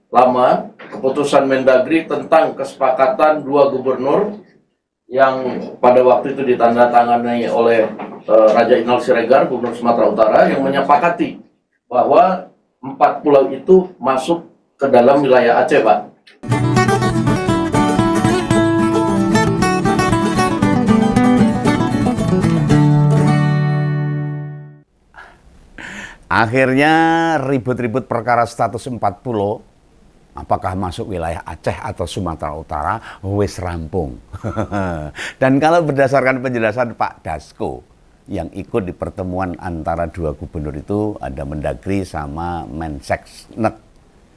lama keputusan Mendagri tentang kesepakatan dua gubernur yang pada waktu itu ditandatangani oleh Raja Inal Siregar, Gubernur Sumatera Utara, yang menyepakati bahwa 4 pulau itu masuk ke dalam wilayah Aceh, Pak. Akhirnya ribut-ribut perkara status 4 pulau, apakah masuk wilayah Aceh atau Sumatera Utara, wis rampung. Dan kalau berdasarkan penjelasan Pak Dasko yang ikut di pertemuan antara dua gubernur itu, ada Mendagri sama Mensesnek.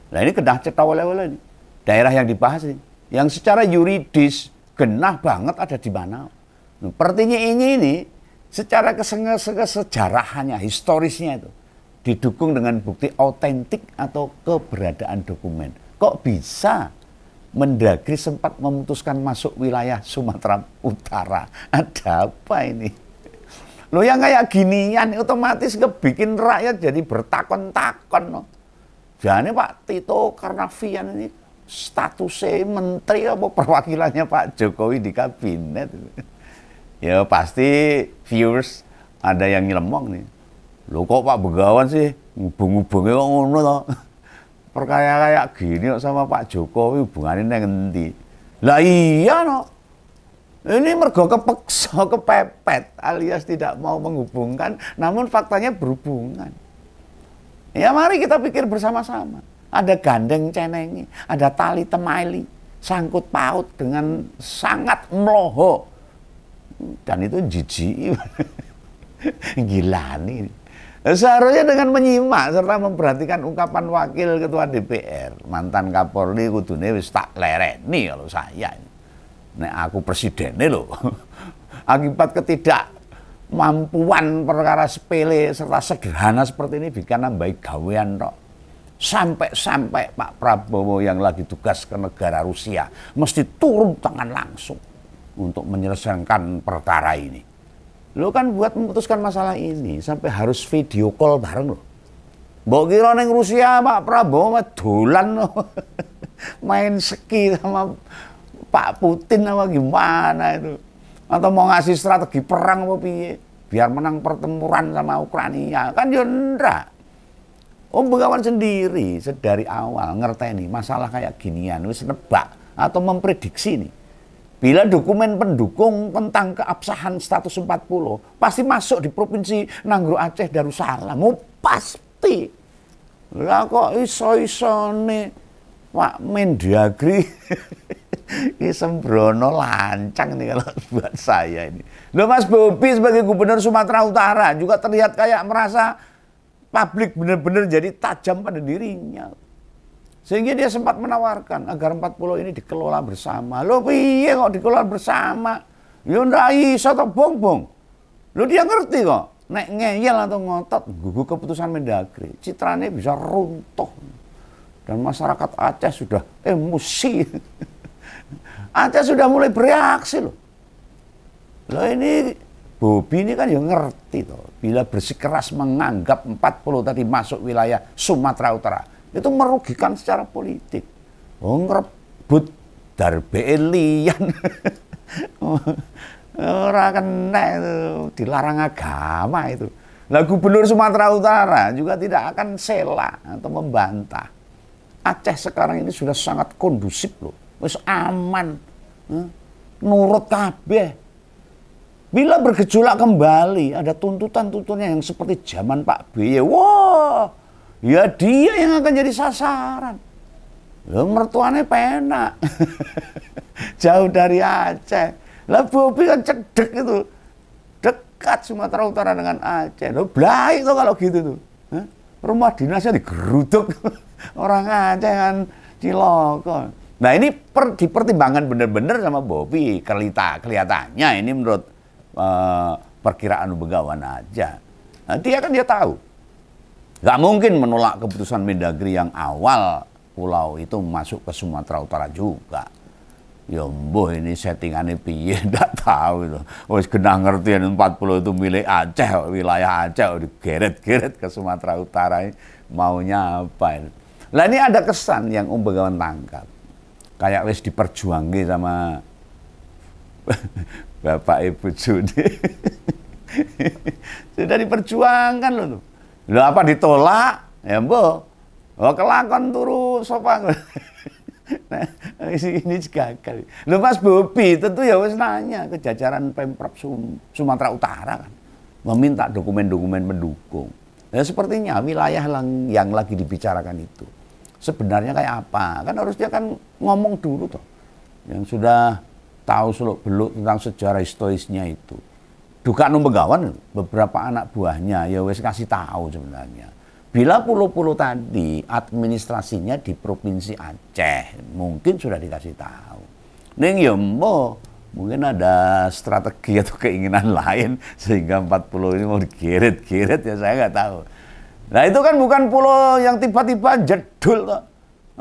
Nah ini kedah cetha oleh-oleh ini. Daerah yang dibahas ini, yang secara yuridis genah banget ada di mana. Pertinya ini secara kesejarahannya, historisnya itu didukung dengan bukti autentik atau keberadaan dokumen. Kok bisa Mendagri sempat memutuskan masuk wilayah Sumatera Utara? Ada apa ini? Lo yang kayak ginian otomatis kebikin rakyat jadi bertakon-takon. No. Jadi Pak Tito Karnavian ini statusnya menteri apa perwakilannya Pak Jokowi di kabinet. Ya pasti viewers ada yang nyelemong nih. Loh kok Pak Begawan sih ngubung-ngubungnya kok ngono toh. Perkara kayak gini kok sama Pak Jokowi hubungannya ngendi. Lah iya no. Ini mergo kepeksa, kepepet alias tidak mau menghubungkan, namun faktanya berhubungan. Ya mari kita pikir bersama-sama. Ada gandeng cenengi, ada tali temali, sangkut paut dengan sangat meloho. Dan itu jijik. Gila nih. Seharusnya dengan menyimak serta memperhatikan ungkapan wakil ketua DPR, mantan Kapolri kudune wis tak lereni kalau saya. Nek aku presidennya loh. Akibat ketidakmampuan perkara sepele serta sederhana seperti ini bikin nambahi gawean tok. Sampai-sampai Pak Prabowo yang lagi tugas ke negara Rusia mesti turun tangan langsung untuk menyelesaikan perkara ini. Lo kan buat memutuskan masalah ini sampai harus video call bareng lo. Mbok kira neng Rusia Pak Prabowo mah dolan lo. Main ski sama Pak Putin apa gimana itu. Atau mau ngasih strategi perang apa piye biar menang pertempuran sama Ukraina. Kan ya ndak. Om Begawan sendiri sedari awal ngerteni masalah kayak ginian wis nebak atau memprediksi nih. Bila dokumen pendukung tentang keabsahan status 40 pasti masuk di provinsi Nanggro Aceh Darussalam. Oh, pasti. Lah kok iso-isone Pak Mendagri ini sembrono lancang nih kalau buat saya ini. Loh Mas Bobi sebagai gubernur Sumatera Utara juga terlihat kayak merasa publik benar-benar jadi tajam pada dirinya. Sehingga dia sempat menawarkan agar 4 pulau ini dikelola bersama. Loh piye kok dikelola bersama? Ya ndak iso to bong-bong. Loh dia ngerti kok. Nek ngeyel atau ngotot gugu keputusan Mendagri, citranya bisa runtuh. Dan masyarakat Aceh sudah emosi. Aceh sudah mulai bereaksi loh. Loh ini Bobi ini kan ya ngerti toh. Bila bersikeras menganggap 40 tadi masuk wilayah Sumatera Utara, itu merugikan secara politik. Oh ngerebut darbe liyan. Ora kena itu, dilarang agama itu. Lah gubernur Sumatera Utara juga tidak akan sela atau membantah. Aceh sekarang ini sudah sangat kondusif loh. Wis aman. Nurut kabeh. Bila bergejolak kembali, ada tuntutan-tuntutannya yang seperti zaman Pak BY. Wah, ya dia yang akan jadi sasaran. Loh, mertuanya penak. Jauh dari Aceh. Lah Bobi kan cedek itu. Dekat Sumatera Utara dengan Aceh. Loh, baik tuh kalau gitu tuh. Rumah dinasnya digeruduk. Orang Aceh kan ciloko. Nah ini dipertimbangkan benar-benar sama Bobi. Kelihatannya ini menurut perkiraan Begawan aja. Nah, dia tahu. Gak mungkin menolak keputusan Mendagri yang awal pulau itu masuk ke Sumatera Utara juga. Ya mboh ini settingannya piye ndak tahu itu. Wis genah ngerti 40 itu milik Aceh, wilayah Aceh digeret-geret ke Sumatera Utara. Maunya apa ini? Lah ini ada kesan yang Om Begawan tangkap. Kayak wis diperjuangke sama Bapak Ibu Juni. Sudah diperjuangkan loh. Loh apa ditolak? Ya mbok. Oh kelakon turu sopan. Nah, ini gagal. Loh Mas Bobi tentu ya wis nanya ke jajaran Pemprov Sumatera Utara kan. Meminta dokumen-dokumen pendukung. Ya sepertinya wilayah yang lagi dibicarakan itu sebenarnya kayak apa? Kan harusnya kan ngomong dulu toh. Yang sudah tahu seluk-beluk tentang sejarah historisnya itu. Dukaan Om Begawan beberapa anak buahnya ya wis kasih tahu sebenarnya. Bila pulau-pulau tadi administrasinya di Provinsi Aceh, mungkin sudah dikasih tahu. Ning ya mungkin ada strategi atau keinginan lain sehingga 4 pulau ini mau digeret-geret ya saya nggak tahu. Nah itu kan bukan pulau yang tiba-tiba jedul toh.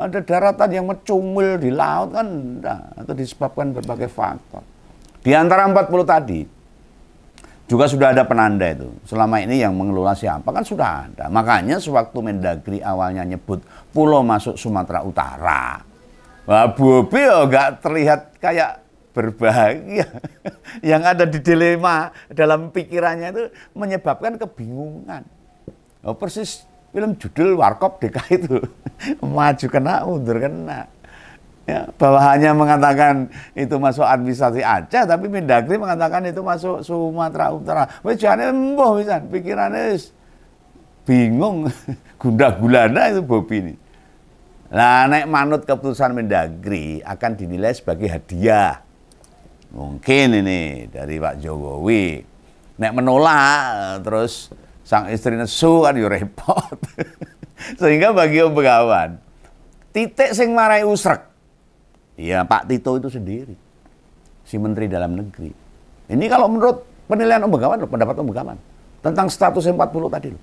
Ada daratan yang mencumul di laut kan atau disebabkan berbagai faktor. Di antara 4 pulau tadi juga sudah ada penanda itu. Selama ini yang mengelola siapa kan sudah ada. Makanya sewaktu Mendagri awalnya nyebut pulau masuk Sumatera Utara, wah Bobi ya nggak terlihat kayak berbahagia. Yang ada di dilema dalam pikirannya itu menyebabkan kebingungan. Oh, persis film judul Warkop DKI itu. Maju kena, mundur kena. Ya, bawahannya mengatakan itu masuk administrasi Aceh, tapi Mendagri mengatakan itu masuk Sumatera Utara. Wes jane embuh pisan, pikirannya bingung, gundah gulana itu Bobi ini. Nah, nek manut keputusan Mendagri akan dinilai sebagai hadiah. Mungkin ini dari Pak Jokowi. Nek menolak terus sang istri nesu kan yo repot. Sehingga bagi Om Begawan, titik sing marai usrek ya Pak Tito itu sendiri, si Menteri Dalam Negeri. Ini kalau menurut penilaian Om Begawan, pendapat Om Begawan tentang status 40 tadi loh.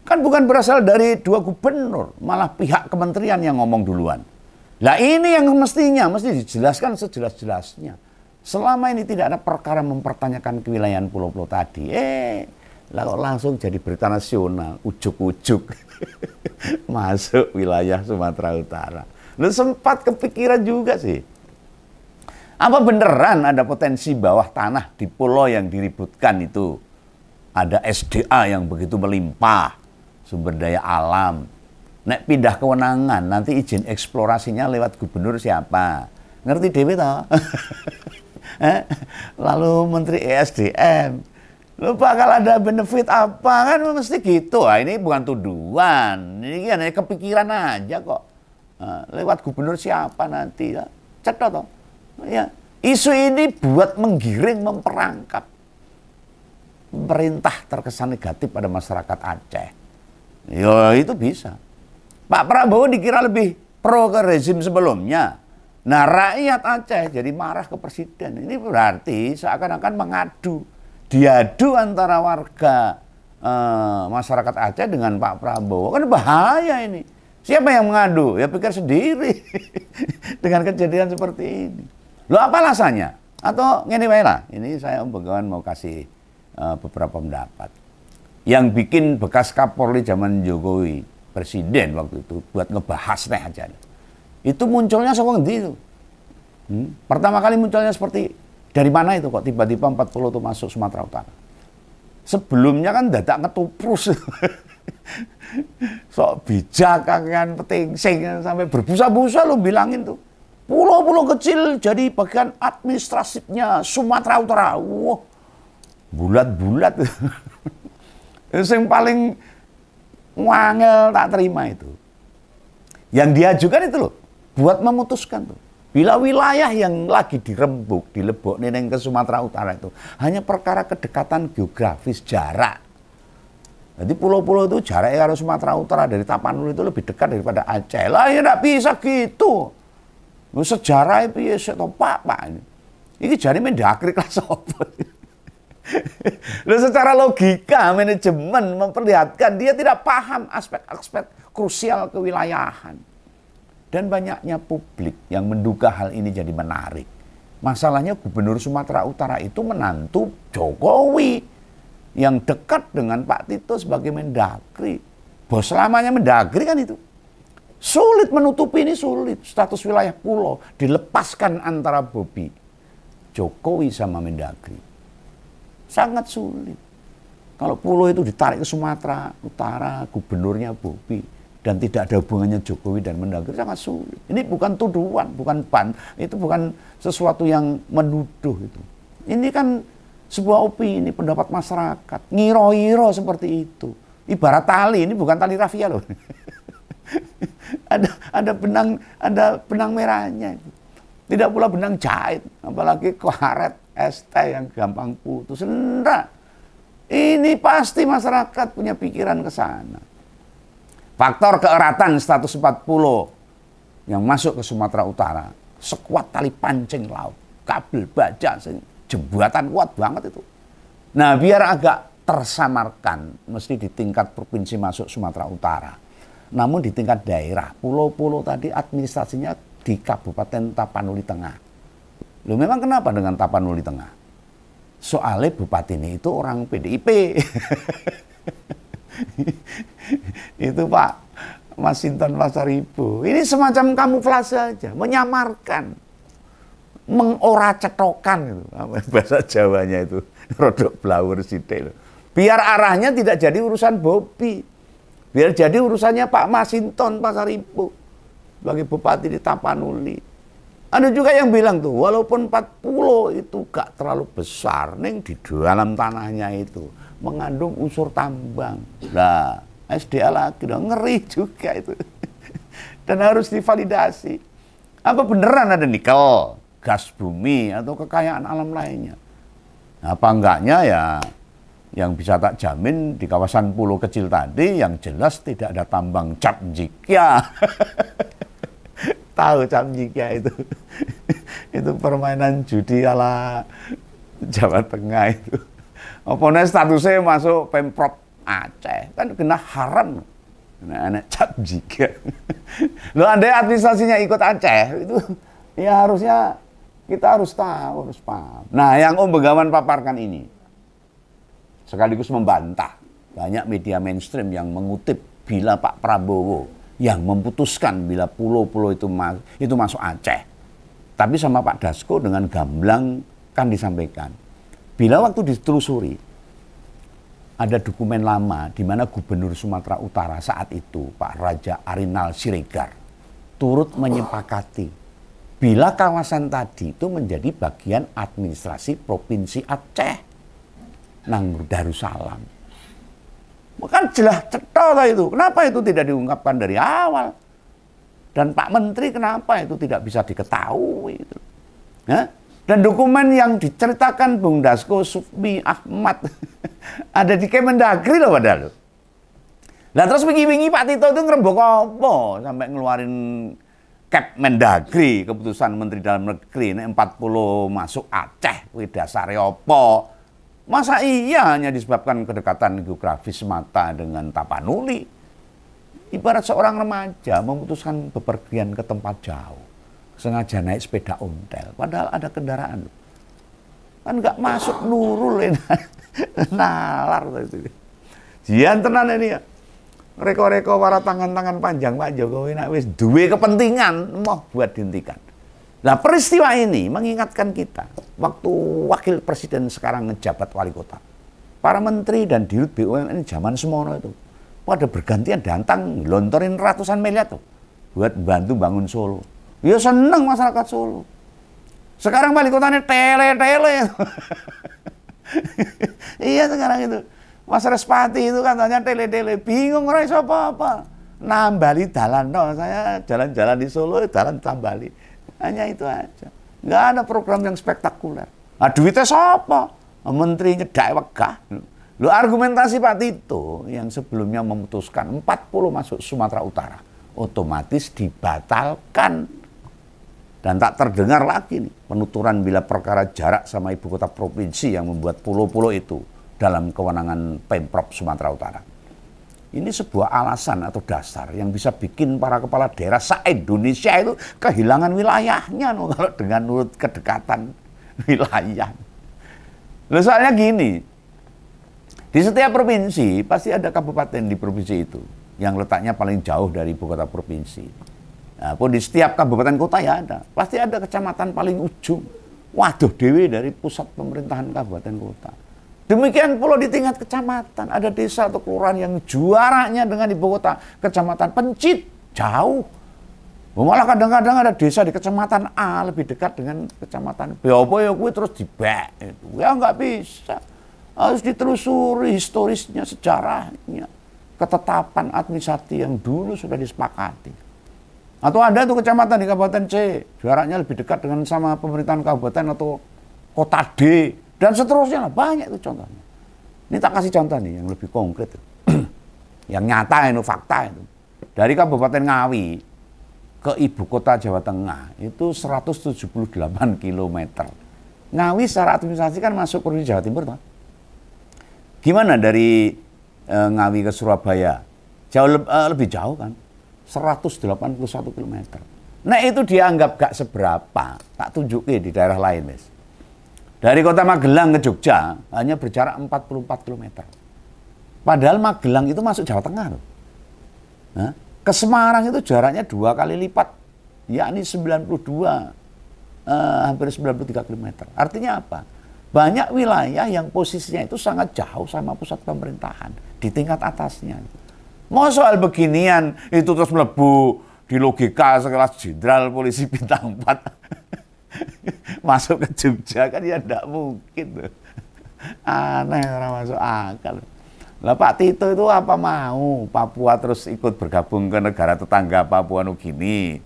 Kan bukan berasal dari 2 gubernur, malah pihak kementerian yang ngomong duluan. Lah ini yang mesti dijelaskan sejelas-jelasnya. Selama ini tidak ada perkara mempertanyakan kewilayahan pulau-pulau tadi. Lah kok langsung jadi berita nasional, ujuk-ujuk masuk wilayah Sumatera Utara. Lu sempat kepikiran juga sih. Apa beneran ada potensi bawah tanah di pulau yang diributkan itu? Ada SDA yang begitu melimpah, sumber daya alam. Nek pindah kewenangan, nanti izin eksplorasinya lewat gubernur siapa? Ngerti dewe toh? Lalu Menteri ESDM. Lu bakal ada benefit apa? Kan mesti gitu. Nah, ini bukan tuduhan. Ini hanya kepikiran aja kok. Lewat gubernur siapa nanti? Ya. Cetot toh. Ya. Isu ini buat menggiring, memperangkap. Pemerintah terkesan negatif pada masyarakat Aceh. Ya itu bisa. Pak Prabowo dikira lebih pro ke rezim sebelumnya. Nah rakyat Aceh jadi marah ke presiden. Ini berarti seakan-akan mengadu. Diadu antara warga masyarakat Aceh dengan Pak Prabowo. Kan bahaya ini. Siapa yang mengadu? Ya pikir sendiri. Dengan kejadian seperti ini. Loh apa alasannya? Atau ngene wae lah. Ini saya Om Begawan mau kasih beberapa pendapat. Yang bikin bekas Kapolri zaman Jokowi, presiden waktu itu, buat ngebahas teh aja. Itu munculnya sama ngendi itu. Pertama kali munculnya seperti dari mana itu kok tiba-tiba 40 itu masuk Sumatera Utara. Sebelumnya kan dadak ngetuprus. Sok bijak kan petingsing sampai berbusa-busa lo bilangin tuh. Pulau-pulau kecil jadi bagian administratifnya Sumatera Utara. Wah, bulat-bulat. Yang paling wangel tak terima itu. Yang diajukan itu loh, buat memutuskan tuh. Bila wilayah yang lagi dirembuk, dilebok neneng ke Sumatera Utara itu hanya perkara kedekatan geografis, jarak. Jadi pulau-pulau itu jaraknya dari Sumatera Utara dari Tapanuli itu lebih dekat daripada Aceh. Lah ya enggak bisa gitu. Sejarah itu ya Pak ini. Ini jadi Mendagri kelas apa? Loh, secara logika manajemen memperlihatkan dia tidak paham aspek-aspek krusial kewilayahan. Dan banyaknya publik yang menduga hal ini jadi menarik. Masalahnya Gubernur Sumatera Utara itu menantu Jokowi yang dekat dengan Pak Tito sebagai Mendagri. Bos lamanya Mendagri kan itu. Sulit menutupi ini, sulit. Status wilayah pulau dilepaskan antara Bobi Jokowi sama Mendagri. Sangat sulit. Kalau pulau itu ditarik ke Sumatera Utara, gubernurnya Bobi, dan tidak ada hubungannya Jokowi dan Mendagri, sangat sulit. Ini bukan tuduhan, bukan itu bukan sesuatu yang menuduh itu. Ini kan sebuah opini, pendapat masyarakat. Ngiro-ngiro seperti itu. Ibarat tali, ini bukan tali rafia loh. ada benang merahnya. Tidak pula benang jahit, apalagi karet ST yang gampang putus. Enggak. Ini pasti masyarakat punya pikiran ke sana. Faktor keeratan status 40 yang masuk ke Sumatera Utara, sekuat tali pancing laut, kabel baja, jembatan kuat banget itu. Nah, biar agak tersamarkan, mesti di tingkat provinsi masuk Sumatera Utara. Namun di tingkat daerah, pulau-pulau tadi administrasinya di Kabupaten Tapanuli Tengah. Loh, memang kenapa dengan Tapanuli Tengah? Soalnya Bupati ini itu orang PDIP. Itu Pak Masinton Pasaribu. Ini semacam kamuflase saja, menyamarkan, mengoracetokan itu. Bahasa Jawanya itu rodok blawur sithik. Biar arahnya tidak jadi urusan Bobi. Biar jadi urusannya Pak Masinton Pasaribu sebagai Bupati di Tapanuli. Ada juga yang bilang tuh, walaupun 40 itu gak terlalu besar, neng di dalam tanahnya itu mengandung unsur tambang. Nah, SDA lagi dong, ngeri juga itu. Dan harus divalidasi. Apa beneran ada nikel, gas bumi, atau kekayaan alam lainnya? Apa enggaknya ya, yang bisa tak jamin di kawasan pulau kecil tadi, yang jelas tidak ada tambang cap jikya. Tahu cap jikya itu. Itu permainan judi ala Jawa Tengah itu. Apalagi statusnya masuk Pemprov Aceh, kan kena haram. Nah, anak cap jikya. Loh, andai administrasinya ikut Aceh, itu ya harusnya kita harus tahu, harus paham. Nah, yang Om Begawan paparkan ini sekaligus membantah banyak media mainstream yang mengutip bila Pak Prabowo yang memutuskan bila pulau-pulau itu masuk Aceh. Tapi sama Pak Dasko dengan gamblang kan disampaikan. Bila waktu ditelusuri, ada dokumen lama di mana Gubernur Sumatera Utara saat itu, Pak Raja Arinal Siregar, turut menyepakati bila kawasan tadi itu menjadi bagian administrasi Provinsi Aceh, Nang Darussalam. Kan jelas cetok itu. Kenapa itu tidak diungkapkan dari awal? Dan Pak Menteri kenapa itu tidak bisa diketahui? Itu. Dan dokumen yang diceritakan Bung Dasko Supmi Ahmad ada di Kemendagri loh padahal. Nah terus wingi-wingi Pak Tito itu ngerembok apa sampai ngeluarin Kep Mendagri, keputusan Menteri Dalam Negeri, 40 masuk Aceh, kuwi dasare apa? Masa iya hanya disebabkan kedekatan geografis semata dengan Tapanuli? Ibarat seorang remaja memutuskan bepergian ke tempat jauh, sengaja naik sepeda ontel, padahal ada kendaraan. Kan nggak masuk Nurul ini, nalar itu. Jian tenan ini ya. Reko-reko para tangan-tangan panjang Pak Jokowi nak wis duwe kepentingan mau buat dihentikan. Nah peristiwa ini mengingatkan kita waktu wakil presiden sekarang ngejabat wali kota, para menteri dan dirut BUMN zaman semono itu pada bergantian datang lontorin ratusan miliar tuh buat bantu bangun Solo. Ya seneng masyarakat Solo. Sekarang wali kotanya tele-tele. Iya sekarang itu. Mas Respati itu katanya tele-tele, bingung ora iso apa-apa. Nambali dalan no, saya jalan-jalan di Solo, jalan Tambali. Hanya itu aja. Nggak ada program yang spektakuler. Nah, duitnya siapa? Menteri nyedak wegah. Lo argumentasi Pak Tito yang sebelumnya memutuskan 40 masuk Sumatera Utara, otomatis dibatalkan. Dan tak terdengar lagi nih penuturan bila perkara jarak sama ibu kota provinsi yang membuat pulau-pulau itu dalam kewenangan Pemprov Sumatera Utara. Ini sebuah alasan atau dasar yang bisa bikin para kepala daerah se-Indonesia itu kehilangan wilayahnya no, kalau dengan nurut kedekatan wilayah. Loh, soalnya gini, di setiap provinsi pasti ada kabupaten di provinsi itu yang letaknya paling jauh dari ibu kota provinsi. Nah, pun di setiap kabupaten kota ya ada, pasti ada kecamatan paling ujung. Waduh dewe dari pusat pemerintahan kabupaten kota. Demikian pula di tingkat kecamatan, ada desa atau kelurahan yang jaraknya dengan ibu kota kecamatan Pencit, jauh. Malah kadang-kadang ada desa di kecamatan A lebih dekat dengan kecamatan B. Apa ya kuwi terus dibek itu. Ya nggak bisa. Harus ditelusuri historisnya, sejarahnya, ketetapan administrasi yang dulu sudah disepakati. Atau ada tuh kecamatan di Kabupaten C, jaraknya lebih dekat dengan sama pemerintahan kabupaten atau kota D. Dan seterusnya lah, banyak itu contohnya. Ini tak kasih contoh nih yang lebih konkret. Yang nyata itu, fakta itu. Dari Kabupaten Ngawi ke ibu kota Jawa Tengah itu 178 km. Ngawi secara administrasi kan masuk provinsi Jawa Timur, toh. Gimana dari Ngawi ke Surabaya? Lebih jauh kan? 181 km. Nah itu dianggap gak seberapa. Tak tunjukin di daerah lain, Mas. Dari kota Magelang ke Jogja hanya berjarak 44 km. Padahal Magelang itu masuk Jawa Tengah loh. Nah, ke Semarang itu jaraknya 2 kali lipat, yakni hampir 93 km. Artinya apa? Banyak wilayah yang posisinya itu sangat jauh sama pusat pemerintahan di tingkat atasnya. Mau soal beginian itu terus melebu di logika sekelas jenderal polisi bintang 4. Masuk ke Jogja kan ya tidak mungkin. Aneh, orang masuk akal. Lah Pak Tito itu apa mau Papua terus ikut bergabung ke negara tetangga Papua Nugini?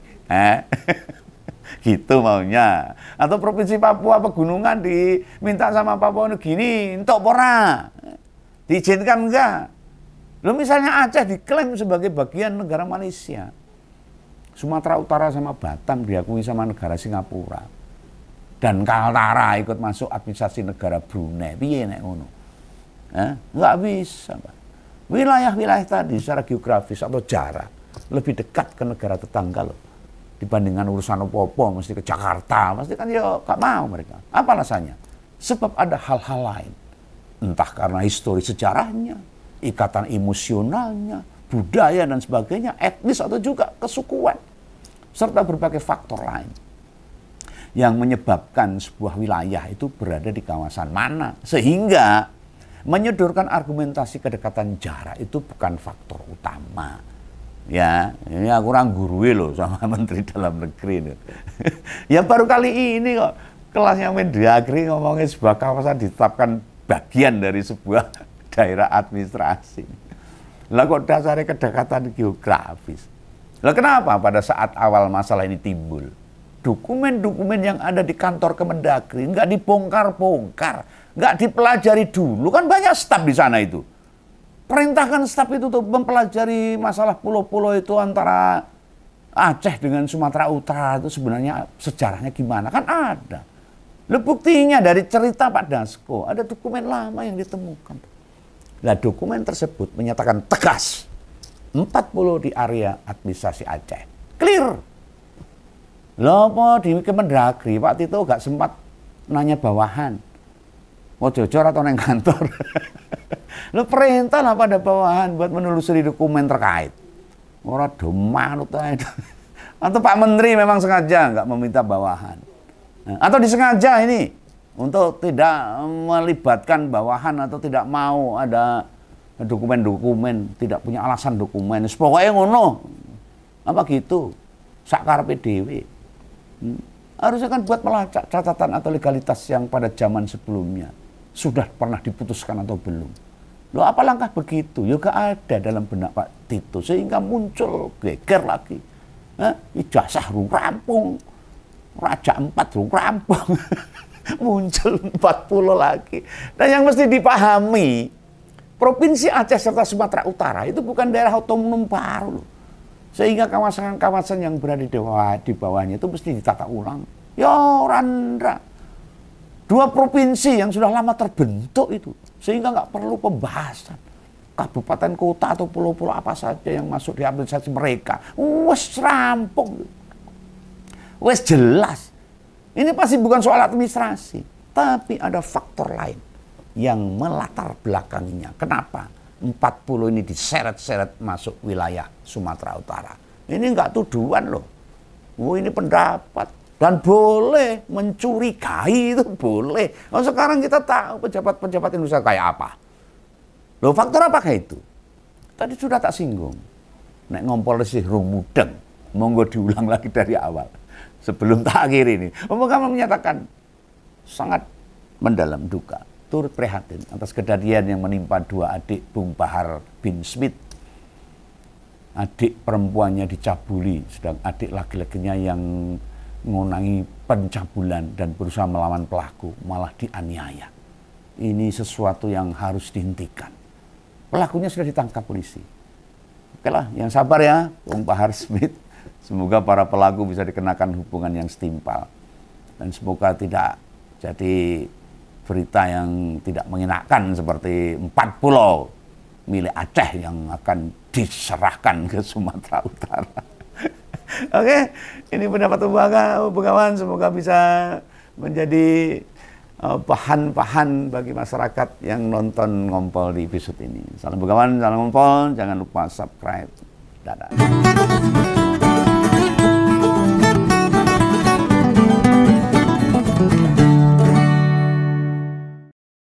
Gitu maunya. Atau provinsi Papua pegunungan diminta sama Papua Nugini untuk pora. Diizinkan enggak? Lo misalnya Aceh diklaim sebagai bagian negara Malaysia. Sumatera Utara sama Batam diakui sama negara Singapura. Dan Kaltara ikut masuk administrasi negara Brunei. Piye nek ngono? Nggak bisa, Pak. Wilayah-wilayah tadi secara geografis atau jarak lebih dekat ke negara tetangga loh. Dibandingkan urusan opo-opo mesti ke Jakarta, pasti kan ya nggak mau mereka. Apa alasannya? Sebab ada hal-hal lain. Entah karena histori sejarahnya, ikatan emosionalnya, budaya dan sebagainya, etnis atau juga kesukuan, serta berbagai faktor lain yang menyebabkan sebuah wilayah itu berada di kawasan mana, sehingga menyodorkan argumentasi kedekatan jarak itu bukan faktor utama. Ya, ini aku kurang gurui loh sama Menteri Dalam Negeri ini. Ya baru kali ini kok kelasnya Mendagri ngomongin sebuah kawasan ditetapkan bagian dari sebuah daerah administrasi. Lah kok dasarnya kedekatan geografis. Lah kenapa pada saat awal masalah ini timbul? Dokumen-dokumen yang ada di kantor Kemendagri nggak dibongkar-bongkar, nggak dipelajari dulu, kan banyak staf di sana itu. Perintahkan staf itu tuh mempelajari masalah pulau-pulau itu antara Aceh dengan Sumatera Utara itu sebenarnya sejarahnya gimana, kan ada. Lalu buktinya dari cerita Pak Dasko, ada dokumen lama yang ditemukan. Nah dokumen tersebut menyatakan tegas 40 di area administrasi Aceh. Clear. Loh apa di Kemendagri Pak Tito gak sempat nanya bawahan. Mau jujur atau neng kantor. Lo perintah lah pada bawahan buat menelusuri dokumen terkait. Orang domanut aja. Atau Pak Menteri memang sengaja nggak meminta bawahan. Atau disengaja ini untuk tidak melibatkan bawahan atau tidak mau ada dokumen-dokumen, tidak punya alasan dokumen. Pokoknya ngono. Apa gitu? Sakar PDW. Harusnya kan buat melacak catatan atau legalitas yang pada zaman sebelumnya sudah pernah diputuskan atau belum. Loh apa langkah begitu? Ya gak ada dalam benak Pak Tito sehingga muncul geger lagi. Ijazah rung rampung, Raja 4 rung rampung, muncul 40 lagi. Dan yang mesti dipahami, Provinsi Aceh serta Sumatera Utara itu bukan daerah otonom baru loh. Sehingga kawasan-kawasan yang berada di bawahnya itu mesti ditata ulang. Ya Randra. 2 provinsi yang sudah lama terbentuk itu. Sehingga nggak perlu pembahasan. Kabupaten, kota, atau pulau-pulau apa saja yang masuk di administrasi mereka. Wes rampung. Wes jelas. Ini pasti bukan soal administrasi. Tapi ada faktor lain yang melatar belakanginya. Kenapa? 40 ini diseret-seret masuk wilayah Sumatera Utara. Ini enggak tuduhan loh. Oh, ini pendapat. Dan boleh mencurigai, itu boleh. Oh, sekarang kita tahu pejabat-pejabat Indonesia kayak apa. Loh, faktor apakah itu? Tadi sudah tak singgung. Nek ngompol sih rumudeng. Monggo diulang lagi dari awal. Sebelum tak akhiri ini. Kami menyatakan sangat mendalam duka, turut prihatin atas kejadian yang menimpa dua adik Bung Bahar bin Smith. Adik perempuannya dicabuli, sedang adik laki-lakinya yang mengunangi pencabulan dan berusaha melawan pelaku malah dianiaya. Ini sesuatu yang harus dihentikan. Pelakunya sudah ditangkap polisi. Oke lah, yang sabar ya, Bung Bahar Smith. Semoga para pelaku bisa dikenakan hukuman yang setimpal. Dan semoga tidak jadi berita yang tidak mengenakan seperti 4 pulau milik Aceh yang akan diserahkan ke Sumatera Utara. Oke, ini pendapat Bukawan, semoga bisa menjadi bahan-bahan bagi masyarakat yang nonton Ngompol di episode ini. Salam Bukawan, salam Ngompol, jangan lupa subscribe. Dadah.